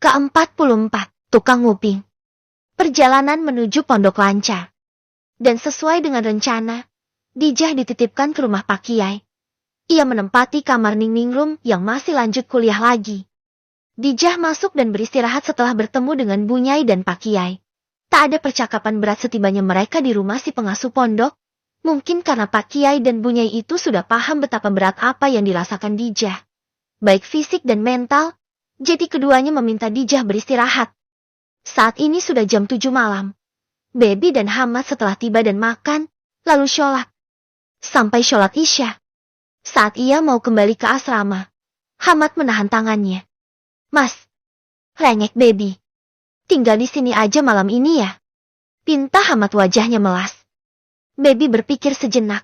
Ke-44, Tukang Nguping. Perjalanan menuju pondok lancar. Dan sesuai dengan rencana, Dijah dititipkan ke rumah Pak Kiai. Ia menempati kamar Ningningrum yang masih lanjut kuliah lagi. Dijah masuk dan beristirahat setelah bertemu dengan Bunyai dan Pak Kiai. Tak ada percakapan berat setibanya mereka di rumah si pengasuh pondok. Mungkin karena Pak Kiai dan Bunyai itu sudah paham betapa berat apa yang dirasakan Dijah. Baik fisik dan mental. Jadi keduanya meminta Dijah beristirahat. Saat ini sudah jam 7 malam. Baby dan Hamad setelah tiba dan makan, lalu sholat. Sampai sholat Isya. Saat ia mau kembali ke asrama, Hamad menahan tangannya. Mas, rengek baby. Tinggal di sini aja malam ini ya? Pinta Hamad, wajahnya melas. Baby berpikir sejenak.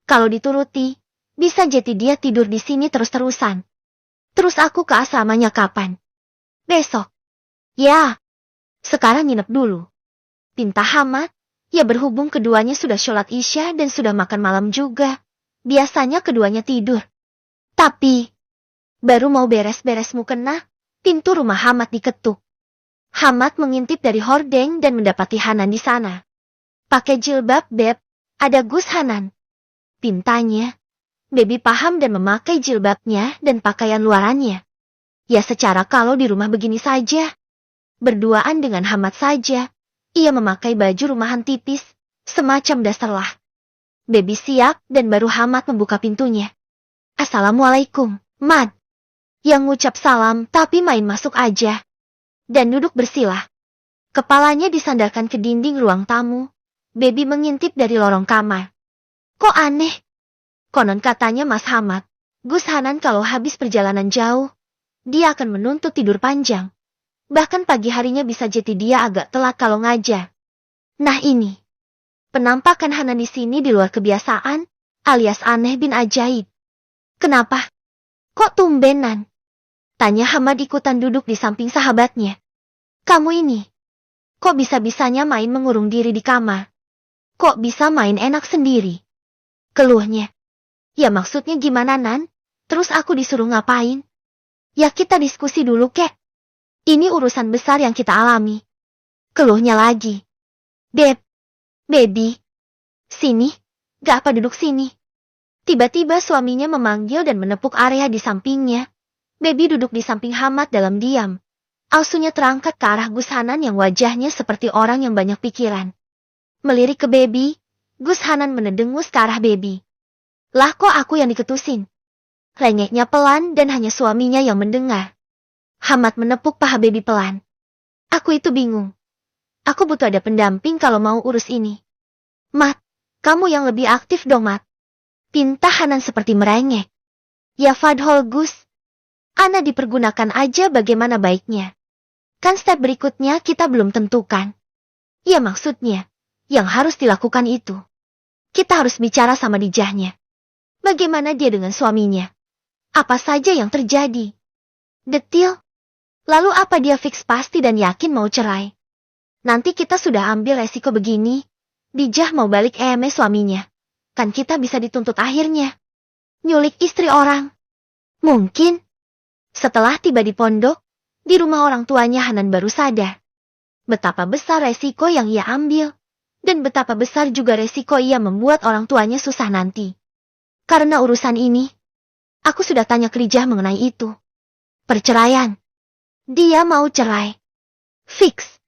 Kalau dituruti, bisa jadi dia tidur di sini terus-terusan. Terus aku ke asramanya kapan? Besok. Ya. Sekarang nginep dulu. Pinta Hamad, ya berhubung keduanya sudah sholat Isya dan sudah makan malam juga. Biasanya keduanya tidur. Tapi, baru mau beres-beres mukena, pintu rumah Hamad diketuk. Hamad mengintip dari hordeng dan mendapati Hanan di sana. Pakai jilbab, Beb, ada Gus Hanan. Pintanya. Baby paham dan memakai jilbabnya dan pakaian luarannya. Ya secara kalau di rumah begini saja. Berduaan dengan Hamad saja. Ia memakai baju rumahan tipis, semacam dasarlah. Baby siap dan baru Hamad membuka pintunya. Assalamualaikum, Mad. Yang ngucap salam tapi main masuk aja. Dan duduk bersila. Kepalanya disandarkan ke dinding ruang tamu. Baby mengintip dari lorong kamar. Kok aneh? Konon katanya Mas Hamad, Gus Hanan kalau habis perjalanan jauh, dia akan menuntut tidur panjang. Bahkan pagi harinya bisa jadi dia agak telat kalau ngajar. Nah ini, penampakan Hanan di sini di luar kebiasaan, alias aneh bin ajaib. Kenapa? Kok tumbenan? Tanya Hamad ikutan duduk di samping sahabatnya. Kamu ini, kok bisa-bisanya main mengurung diri di kamar? Kok bisa main enak sendiri? Keluhnya. Ya maksudnya gimana Nan? Terus aku disuruh ngapain? Ya kita diskusi dulu kek. Ini urusan besar yang kita alami. Keluhnya lagi. Beb. Baby. Sini. Gak apa duduk sini. Tiba-tiba suaminya memanggil dan menepuk area di sampingnya. Baby duduk di samping Hamad dalam diam. Ausunya terangkat ke arah Gus Hanan yang wajahnya seperti orang yang banyak pikiran. Melirik ke Baby, Gus Hanan menedengus ke arah Baby. Lah kok aku yang diketusin? Rengeknya pelan dan hanya suaminya yang mendengar. Hamad menepuk paha Baby pelan. Aku itu bingung. Aku butuh ada pendamping kalau mau urus ini. Mat, kamu yang lebih aktif dong Mat. Pinta Hanan seperti merengek. Ya Fadhol Gus. Ana dipergunakan aja bagaimana baiknya. Kan step berikutnya kita belum tentukan. Ya maksudnya, yang harus dilakukan itu. Kita harus bicara sama Dijahnya. Bagaimana dia dengan suaminya? Apa saja yang terjadi? Detil. Lalu apa dia fix pasti dan yakin mau cerai? Nanti kita sudah ambil resiko begini. Dijah mau balik suaminya. Kan kita bisa dituntut akhirnya. Nyulik istri orang. Mungkin. Setelah tiba di pondok, di rumah orang tuanya Hanan baru sadar. Betapa besar resiko yang ia ambil. Dan betapa besar juga resiko ia membuat orang tuanya susah nanti. Karena urusan ini, aku sudah tanya ke Dijah mengenai itu. Perceraian. Dia mau cerai. Fix.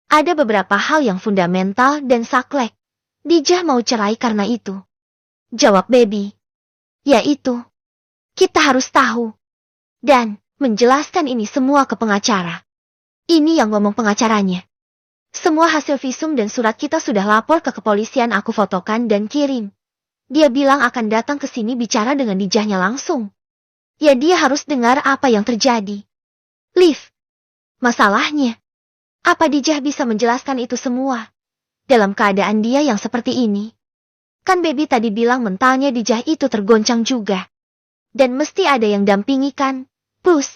Ada beberapa hal yang fundamental dan saklek. Dijah mau cerai karena itu. Jawab Baby. Yaitu, kita harus tahu. Dan, menjelaskan ini semua ke pengacara. Ini yang ngomong pengacaranya. Semua hasil visum dan surat kita sudah lapor ke kepolisian, aku fotokan dan kirim. Dia bilang akan datang ke sini bicara dengan Dijahnya langsung. Ya dia harus dengar apa yang terjadi. Liv. Masalahnya. Apa Dijah bisa menjelaskan itu semua? Dalam keadaan dia yang seperti ini. Kan Baby tadi bilang mentalnya Dijah itu tergoncang juga. Dan mesti ada yang dampingi kan? Plus.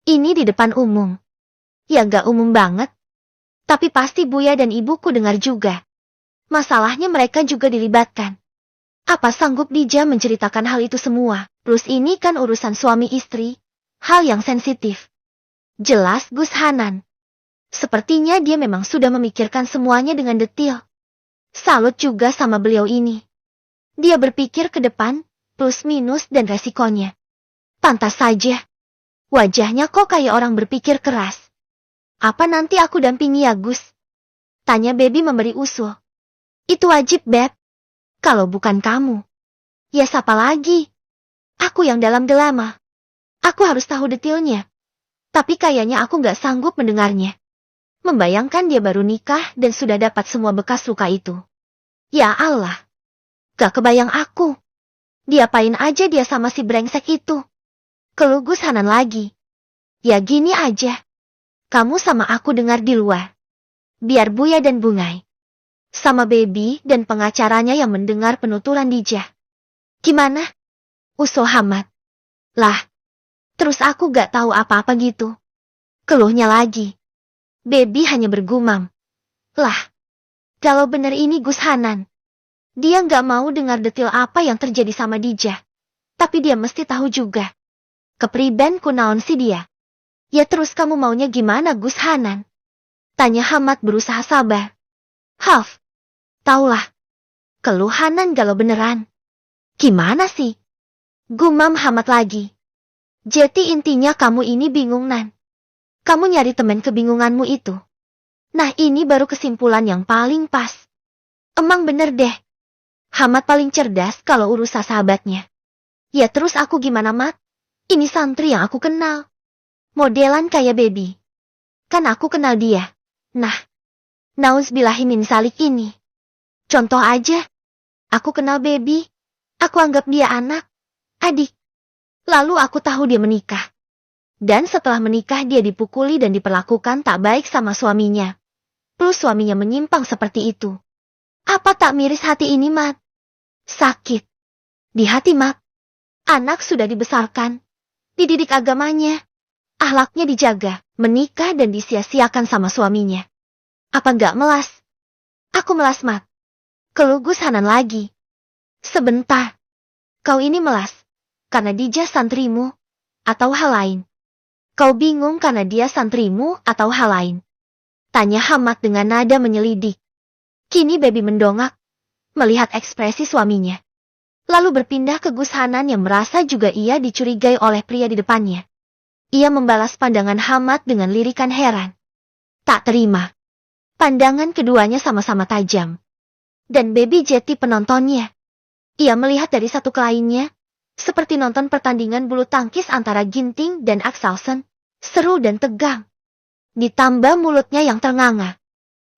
Ini di depan umum. Ya gak umum banget. Tapi pasti Buya dan ibuku dengar juga. Masalahnya mereka juga dilibatkan. Apa sanggup Dijah menceritakan hal itu semua? Plus ini kan urusan suami istri. Hal yang sensitif. Jelas Gus Hanan. Sepertinya dia memang sudah memikirkan semuanya dengan detil. Salut juga sama beliau ini. Dia berpikir ke depan, plus minus dan resikonya. Pantas saja. Wajahnya kok kayak orang berpikir keras. Apa nanti aku dampingi ya Gus? Tanya Baby memberi usul. Itu wajib Beb. Kalau bukan kamu. Ya siapa lagi? Aku yang dalam dilema. Aku harus tahu detailnya. Tapi kayaknya aku gak sanggup mendengarnya. Membayangkan dia baru nikah dan sudah dapat semua bekas luka itu. Ya Allah. Gak kebayang aku. Diapain aja dia sama si brengsek itu. Keluh Gus Hanan lagi. Ya gini aja. Kamu sama aku dengar di luar. Biar Buya dan Bungai. Sama Baby dan pengacaranya yang mendengar penuturan Dijah. Gimana? Usul Hamad. Lah. Terus aku gak tahu apa-apa gitu. Keluhnya lagi. Baby hanya bergumam. Lah. Kalau bener ini Gus Hanan. Dia gak mau dengar detail apa yang terjadi sama Dijah. Tapi dia mesti tahu juga. Kepriben kunaon si dia. Ya terus kamu maunya gimana Gus Hanan? Tanya Hamad berusaha sabar. Haf. Taulah. Keluh Hanan galau beneran. Gimana sih? Gumam Hamad lagi. Jadi intinya kamu ini bingung Nan. Kamu nyari temen kebingunganmu itu. Nah ini baru kesimpulan yang paling pas. Emang bener deh. Hamad paling cerdas kalau urusan sahabatnya. Ya terus aku gimana Mat? Ini santri yang aku kenal. Modelan kayak Baby. Kan aku kenal dia. Nah. Nauzubillahi min salik ini. Contoh aja. Aku kenal Baby. Aku anggap dia anak. Adik. Lalu aku tahu dia menikah. Dan setelah menikah dia dipukuli dan diperlakukan tak baik sama suaminya. Plus suaminya menyimpang seperti itu. Apa tak miris hati ini Mat? Sakit. Di hati Mat. Anak sudah dibesarkan. Dididik agamanya. Akhlaknya dijaga. Menikah dan disia-siakan sama suaminya. Apa gak melas? Aku melas Mat. Keluh Gus Hanan lagi. Sebentar. Kau ini melas. Karena Dijah santrimu, atau hal lain. Kau bingung karena dia santrimu atau hal lain. Tanya Hamad dengan nada menyelidik. Kini Baby mendongak, melihat ekspresi suaminya. Lalu berpindah ke Gus Hanan yang merasa juga ia dicurigai oleh pria di depannya. Ia membalas pandangan Hamad dengan lirikan heran. Tak terima. Pandangan keduanya sama-sama tajam. Dan Baby jeti penontonnya. Ia melihat dari satu ke lainnya. Seperti nonton pertandingan bulu tangkis antara Ginting dan Axelsen, seru dan tegang. Ditambah mulutnya yang ternganga.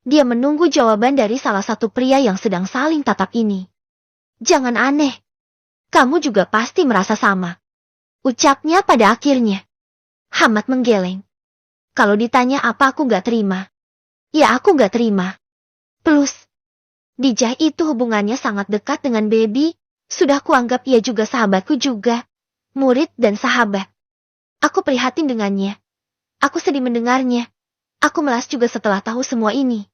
Dia menunggu jawaban dari salah satu pria yang sedang saling tatap ini. Jangan aneh. Kamu juga pasti merasa sama. Ucapnya pada akhirnya. Hamad menggeleng. Kalau ditanya apa aku gak terima. Ya aku gak terima. Plus, Dijah itu hubungannya sangat dekat dengan Baby. Sudah kuanggap ia juga sahabatku juga. Murid dan sahabat. Aku prihatin dengannya. Aku sedih mendengarnya. Aku melas juga setelah tahu semua ini.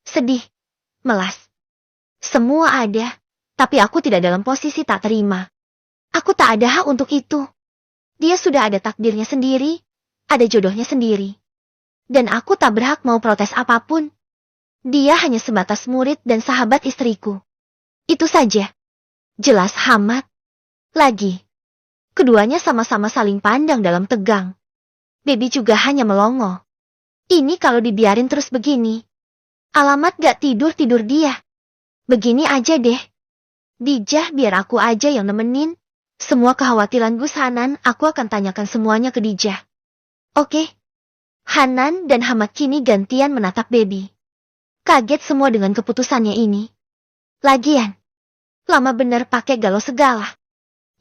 Sedih. Melas. Semua ada. Tapi aku tidak dalam posisi tak terima. Aku tak ada hak untuk itu. Dia sudah ada takdirnya sendiri. Ada jodohnya sendiri. Dan aku tak berhak mau protes apapun. Dia hanya sebatas murid dan sahabat istriku. Itu saja. Jelas Hamad. Lagi. Keduanya sama-sama saling pandang dalam tegang. Baby juga hanya melongo. Ini kalau dibiarin terus begini. Alamat gak tidur-tidur dia. Begini aja deh. Dijah biar aku aja yang nemenin. Semua kekhawatiran Gus Hanan aku akan tanyakan semuanya ke Dijah. Oke. Hanan dan Hamad kini gantian menatap Baby. Kaget semua dengan keputusannya ini. Lagian. Lama bener pakai galau segala.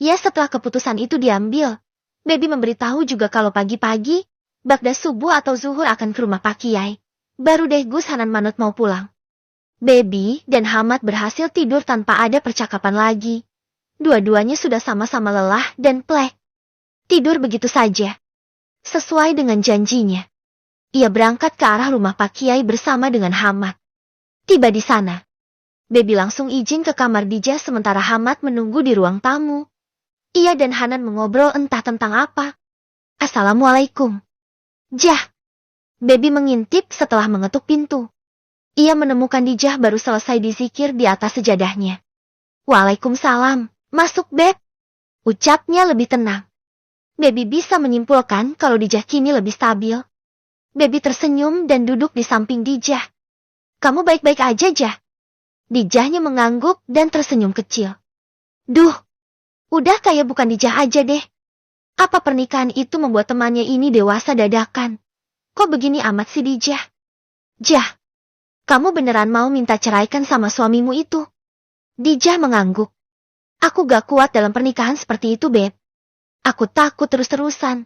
Ya setelah keputusan itu diambil, Baby memberitahu juga kalau pagi-pagi, bagda subuh atau zuhur akan ke rumah Pak Kiai. Baru deh Gus Hanan manut mau pulang. Baby dan Hamad berhasil tidur tanpa ada percakapan lagi. Dua-duanya sudah sama-sama lelah dan plek. Tidur begitu saja. Sesuai dengan janjinya. Ia berangkat ke arah rumah Pak Kiai bersama dengan Hamad. Tiba di sana. Baby langsung izin ke kamar Dijah sementara Hamad menunggu di ruang tamu. Ia dan Hanan mengobrol entah tentang apa. Assalamualaikum. Jah! Baby mengintip setelah mengetuk pintu. Ia menemukan Dijah baru selesai dizikir di atas sejadahnya. Waalaikumsalam, masuk Beb. Ucapnya lebih tenang. Baby bisa menyimpulkan kalau Dijah kini lebih stabil. Baby tersenyum dan duduk di samping Dijah. Kamu baik-baik aja, Jah? Dijahnya mengangguk dan tersenyum kecil. Duh, udah kayak bukan Dijah aja deh. Apa pernikahan itu membuat temannya ini dewasa dadakan? Kok begini amat sih Dijah? Jah, kamu beneran mau minta ceraikan sama suamimu itu? Dijah mengangguk. Aku gak kuat dalam pernikahan seperti itu, Beb. Aku takut terus-terusan.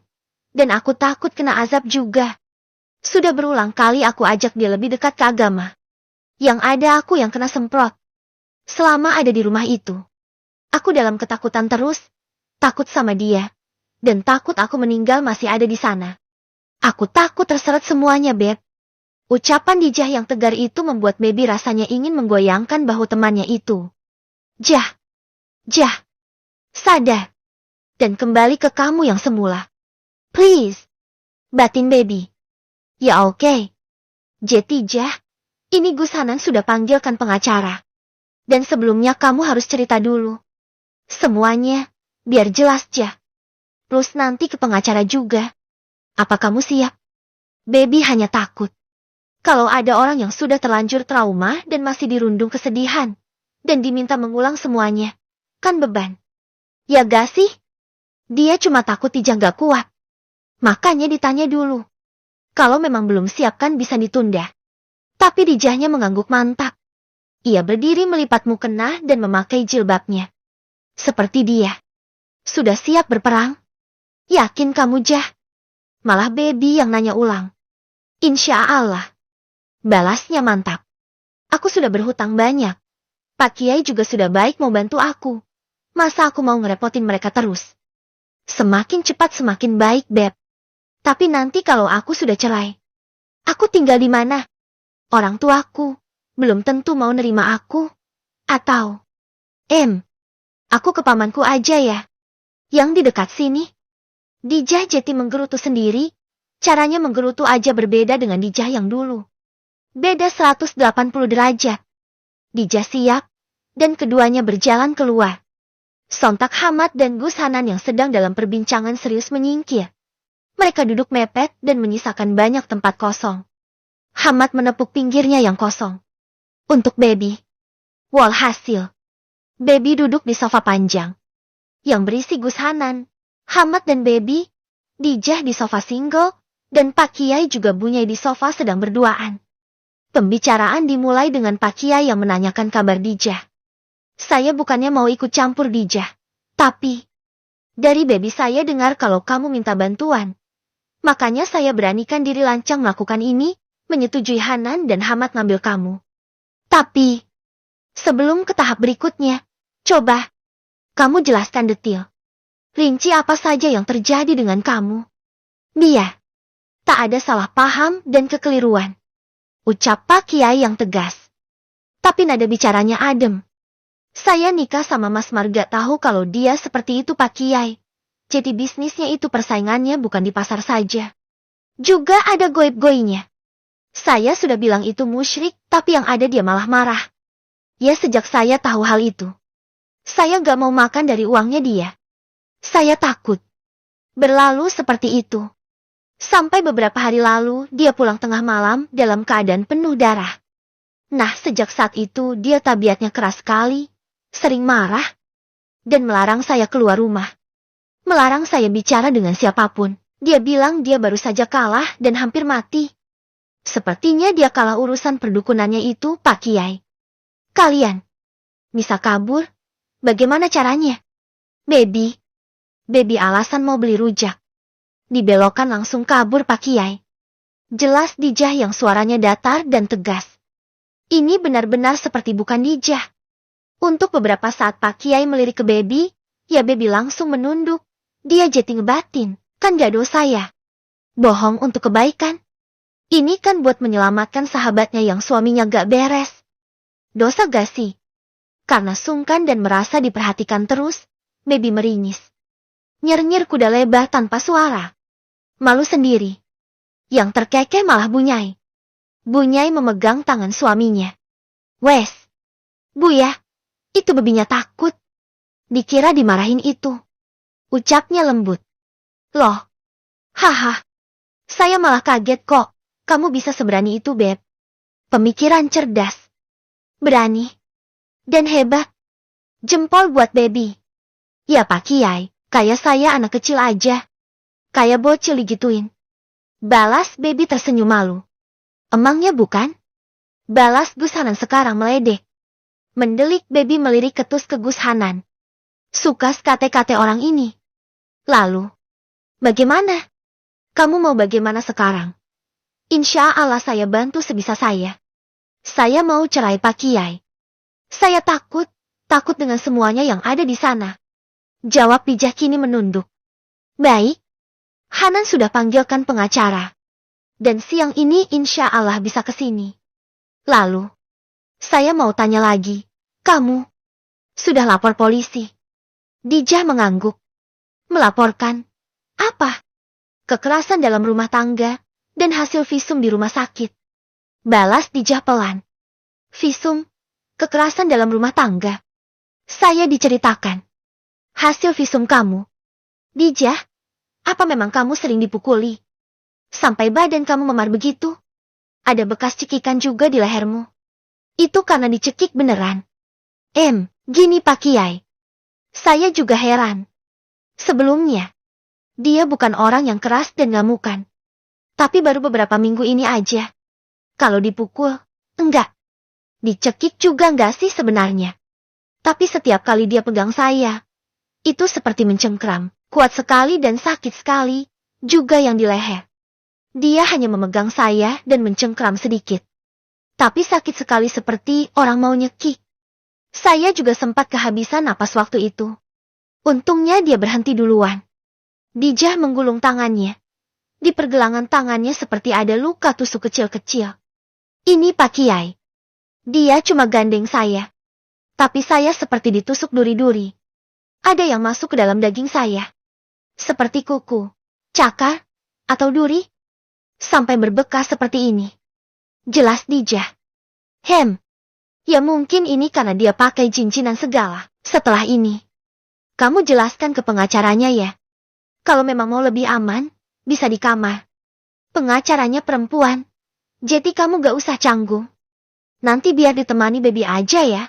Dan aku takut kena azab juga. Sudah berulang kali aku ajak dia lebih dekat ke agama. Yang ada aku yang kena semprot. Selama ada di rumah itu. Aku dalam ketakutan terus. Takut sama dia. Dan takut aku meninggal masih ada di sana. Aku takut terseret semuanya, Beb. Ucapan Dijah yang tegar itu membuat Baby rasanya ingin menggoyangkan bahu temannya itu. Jah, sadar. Dan kembali ke kamu yang semula. Please. Batin Baby. Ya oke. Jah, ini Gus Hanan sudah panggilkan pengacara. Dan sebelumnya kamu harus cerita dulu. Semuanya, biar jelas Jah. Plus nanti ke pengacara juga. Apa kamu siap? Baby hanya takut. Kalau ada orang yang sudah terlanjur trauma dan masih dirundung kesedihan. Dan diminta mengulang semuanya. Kan beban. Ya gak sih? Dia cuma takut Dijah gak kuat. Makanya ditanya dulu. Kalau memang belum siap kan bisa ditunda. Tapi Dijahnya mengangguk mantap. Ia berdiri melipat mukena dan memakai jilbabnya. Seperti dia. Sudah siap berperang? Yakin kamu Jah? Malah Baby yang nanya ulang. Insya Allah. Balasnya mantap. Aku sudah berhutang banyak. Pak Kiai juga sudah baik mau bantu aku. Masa aku mau ngerepotin mereka terus? Semakin cepat semakin baik, Beb. Tapi nanti kalau aku sudah cerai, aku tinggal di mana? Orang tuaku belum tentu mau nerima aku. Atau, aku ke pamanku aja ya. Yang di dekat sini. Dijah Jeti menggerutu sendiri. Caranya menggerutu aja berbeda dengan Dijah yang dulu. Beda 180 derajat. Dijah siap, dan keduanya berjalan keluar. Sontak Hamad dan Gus Hanan yang sedang dalam perbincangan serius menyingkir. Mereka duduk mepet dan menyisakan banyak tempat kosong. Hamad menepuk pinggirnya yang kosong. Untuk Baby. Walhasil. Baby duduk di sofa panjang. Yang berisi Gus Hanan, Hamad dan Baby. Dijah di sofa single, dan Pak Kiai juga bunyai di sofa sedang berduaan. Pembicaraan dimulai dengan Pak Kiai yang menanyakan kabar Dijah. Saya bukannya mau ikut campur Dijah. Tapi, dari Baby saya dengar kalau kamu minta bantuan. Makanya saya beranikan diri lancang melakukan ini, menyetujui Hanan dan Hamad ngambil kamu. Tapi, sebelum ke tahap berikutnya, coba, kamu jelaskan detail. Rinci apa saja yang terjadi dengan kamu. Biar tak ada salah paham dan kekeliruan. Ucap Pak Kiai yang tegas. Tapi nada bicaranya adem. Saya nikah sama Mas Marga tahu kalau dia seperti itu Pak Kiai. Jadi bisnisnya itu persaingannya bukan di pasar saja. Juga ada goib-goinya. Saya sudah bilang itu musyrik, tapi yang ada dia malah marah. Ya sejak saya tahu hal itu. Saya gak mau makan dari uangnya dia. Saya takut. Berlalu seperti itu. Sampai beberapa hari lalu dia pulang tengah malam dalam keadaan penuh darah. Nah sejak saat itu dia tabiatnya keras sekali, sering marah, dan melarang saya keluar rumah. Melarang saya bicara dengan siapapun. Dia bilang dia baru saja kalah dan hampir mati. Sepertinya dia kalah urusan perdukunannya itu, Pak Kiai. Kalian bisa kabur? Bagaimana caranya? Baby alasan mau beli rujak. Dibelokkan langsung kabur Pak Kiai. Jelas Dijah yang suaranya datar dan tegas. Ini benar-benar seperti bukan Dijah. Untuk beberapa saat Pak Kiai melirik ke Baby, ya Baby langsung menunduk. Dia jadi ngebatin, kan gak dosa ya? Bohong untuk kebaikan. Ini kan buat menyelamatkan sahabatnya yang suaminya gak beres. Dosa gak sih? Karena sungkan dan merasa diperhatikan terus, Baby meringis. Nyir-nyir kuda lebar tanpa suara. Malu sendiri. Yang terkekeh malah Bunyai. Bunyai memegang tangan suaminya. Wes, Buya, itu bebinya takut. Dikira dimarahin itu. Ucapnya lembut. Loh, haha, saya malah kaget kok. Kamu bisa seberani itu, Beb. Pemikiran cerdas. Berani. Dan hebat. Jempol buat Baby. Ya Pak Kiai, kayak saya anak kecil aja. Kayak bocil digituin. Balas Baby tersenyum malu. Emangnya bukan? Balas Gus Hanan sekarang meledek. Mendelik Baby melirik ketus ke Gus Hanan. Suka kate-kate orang ini. Lalu, bagaimana? Kamu mau bagaimana sekarang? Insya Allah saya bantu sebisa saya. Saya mau cerai Pak Kiai. Saya takut dengan semuanya yang ada di sana. Jawab bijak kini menunduk. Baik. Hanan sudah panggilkan pengacara. Dan siang ini insya Allah bisa ke sini. Lalu, saya mau tanya lagi. Kamu sudah lapor polisi? Dijah mengangguk. Melaporkan? Apa? Kekerasan dalam rumah tangga dan hasil visum di rumah sakit. Balas Dijah pelan. Visum? Kekerasan dalam rumah tangga? Saya diceritakan. Hasil visum kamu. Dijah, apa memang kamu sering dipukuli? Sampai badan kamu memar begitu? Ada bekas cekikan juga di lehermu. Itu karena dicekik beneran. Gini Pak Kiai. Saya juga heran. Sebelumnya, dia bukan orang yang keras dan ngamukan. Tapi baru beberapa minggu ini aja. Kalau dipukul, enggak. Dicekik juga enggak sih sebenarnya. Tapi setiap kali dia pegang saya, itu seperti mencengkram, kuat sekali dan sakit sekali, juga yang di leher. Dia hanya memegang saya dan mencengkram sedikit. Tapi sakit sekali seperti orang mau nyekik. Saya juga sempat kehabisan napas waktu itu. Untungnya dia berhenti duluan. Dijah menggulung tangannya. Di pergelangan tangannya seperti ada luka tusuk kecil-kecil. Ini Pak Kiai. Dia cuma gandeng saya. Tapi saya seperti ditusuk duri-duri. Ada yang masuk ke dalam daging saya. Seperti kuku, cakar, atau duri. Sampai berbekas seperti ini. Jelas Dijah. Ya mungkin ini karena dia pakai cincinan segala. Setelah ini, kamu jelaskan ke pengacaranya ya. Kalau memang mau lebih aman, bisa di kamar. Pengacaranya perempuan. Jadi kamu gak usah canggung. Nanti biar ditemani Baby aja ya.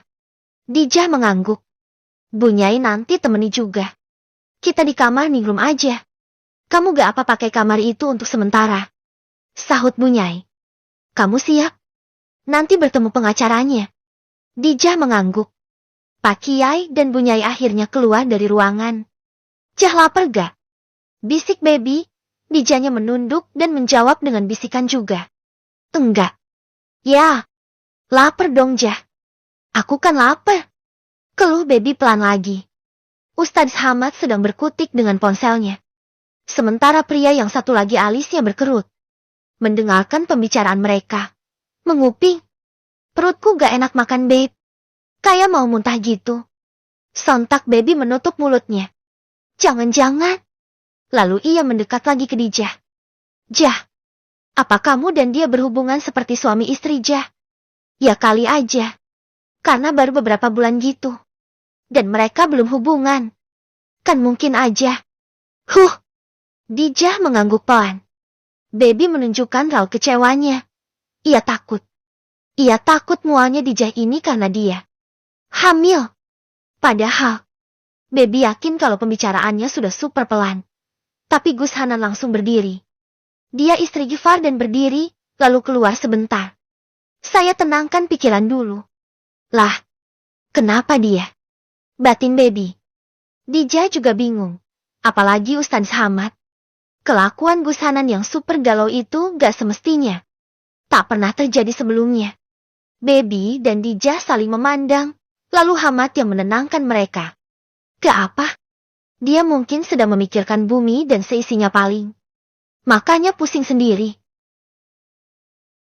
Dijah mengangguk. Bunyai nanti temani juga. Kita di kamar ningrum aja. Kamu gak apa pakai kamar itu untuk sementara. Sahut Bunyai. Kamu siap? Nanti bertemu pengacaranya. Dijah mengangguk. Pak Kiai dan Bunyai akhirnya keluar dari ruangan. Jah lapar gak? Bisik Baby. Dijahnya menunduk dan menjawab dengan bisikan juga. Enggak. Ya. Lapar dong Jah. Aku kan lapar. Keluh Baby pelan lagi. Ustadz Hamad sedang berkutik dengan ponselnya. Sementara pria yang satu lagi alisnya berkerut. Mendengarkan pembicaraan mereka. Menguping. Perutku gak enak makan Babe. Kayak mau muntah gitu. Sontak Baby menutup mulutnya. Jangan-jangan. Lalu ia mendekat lagi ke Dijah. Jah. Apa kamu dan dia berhubungan seperti suami istri Jah? Ya kali aja. Karena baru beberapa bulan gitu. Dan mereka belum hubungan. Kan mungkin aja. Dijah mengangguk pelan. Baby menunjukkan raut kecewanya. Ia takut. Ia takut mualnya Dijah ini karena dia hamil. Padahal, Baby yakin kalau pembicaraannya sudah super pelan. Tapi Gus Hanan langsung berdiri. Dia istri Gifar dan berdiri, lalu keluar sebentar. Saya tenangkan pikiran dulu. Lah, kenapa dia? Batin Baby. Dijah juga bingung. Apalagi Ustadz Hamad. Kelakuan Gus Hanan yang super galau itu gak semestinya. Tak pernah terjadi sebelumnya. Baby dan Dijah saling memandang. Lalu Hamad yang menenangkan mereka. Gak apa. Dia mungkin sedang memikirkan bumi dan seisinya paling. Makanya pusing sendiri.